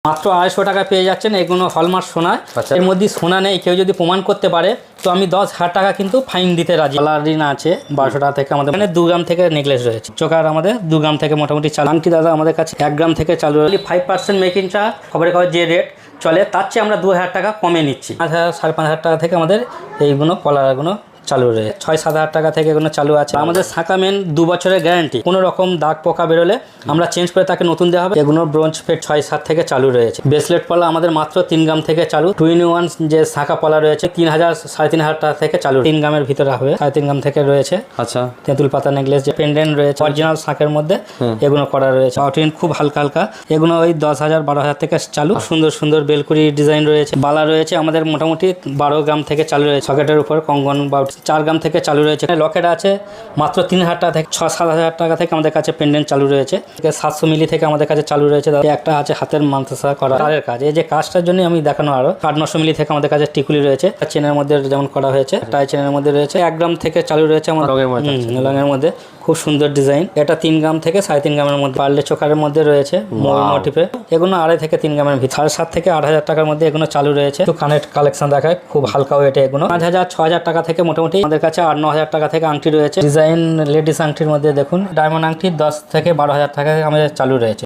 মাত্র 250 টাকা পেয়ে যাচ্ছেন এগুলো হলমার্ক সোনা। এর মধ্যে সোনা নেই, কেউ যদি প্রমাণ করতে পারে তো আমি 10,000 টাকা কিন্তু ফাইন দিতে রাজি। কালারিন আছে 1200 টাকা থেকে আমাদের এখানে 2 গ্রাম থেকে নেকলেস রয়েছে। চোকার আমাদের 2 গ্রাম থেকে মোটামুটি চালু। আংটি দাদা আমাদের কাছে 1 গ্রাম থেকে চালু। 5% মেকিং চার্জ খবরের কাগজ যে রেট চলে তার চেয়ে আমরা 2000 টাকা কমে নিচ্ছি। 5,000 5,500 টাকা থেকে আমাদের এইগুলো কলারগুলো চালু রয়েছে। 6-7 হাজার টাকা থেকে এগুলো চালু আছে। আমাদের শাঁখা মেন 2 বছরের গ্যারান্টি, কোনো রকম দাগ পোকা বেরোলে আমরা চেঞ্জ করে তাকে নতুন দেওয়া হবে। এগুলো ব্রোঞ্জ ফেট 6-7 থেকে চালু রয়েছে। ব্রেসলেট পলা আমাদের মাত্র 3 গ্রাম থেকে চালু। 2-in-1 যে শাঁখা পলা রয়েছে 3,000 3,500 টাকা থেকে চালু। 3 গ্রামের ভিতরে হবে, 3.5 গ্রাম থেকে রয়েছে। আচ্ছা, তেঁতুল পাতা নেকলেস যে পেন্ডেন্ট রয়েছে অরিজিনাল শাঁখের মধ্যে এগুলো করা রয়েছে। আউটইন খুব হালকা হালকা, এগুলো ওই 10,000 12,000 থেকে চালু। সুন্দর সুন্দর বেলকুড়ি ডিজাইন রয়েছে। বালা রয়েছে আমাদের মোটামুটি 12 গ্রাম থেকে চালু রয়েছে। সকেটের উপর কঙ্গন বা 4 গ্রাম থেকে চালু রয়েছে। লকেট আছে মাত্র 3,000 টাকা থেকে 6-7 হাজার টাকা থেকে আমাদের কাছে পেন্ডেন্ট চালু রয়েছে। 700 মিলি থেকে আমাদের কাছে চালু রয়েছে। একটা আছে হাতের মানসা করা তারের কাজ, এই যে কাজটার জন্য আমি দেখানো। আরো 800-900 মিলি থেকে আমাদের কাছে টিকুলি রয়েছে। চেনের মধ্যে যেমন করা হয়েছে টাই চেনের মধ্যে রয়েছে। 1 গ্রাম থেকে চালু রয়েছে আমার রঙের মধ্যে খুব সুন্দর ডিজাইন। এটা 3 গ্রাম থেকে 3.5 গ্রামের মধ্যে। পার্লে চোকারের মধ্যে রয়েছে মোটিফে। এগুলো 2.5 থেকে 3 গ্রামের ভিতরে। 7,500 থেকে 8,000 টাকার মধ্যে এগুলো চালু রয়েছে। তো কানের কালেকশন দেখায় খুব হালকা ওয়েটে। এগুলো 5,000-6,000 টাকা থেকে মোটামুটি আমাদের কাছে 8-9,000 টাকা থেকে আংটি রয়েছে। ডিজাইন লেডিস আংটির মধ্যে দেখুন ডায়মন্ড আংটি 10 থেকে 12,000 টাকা আমাদের চালু রয়েছে।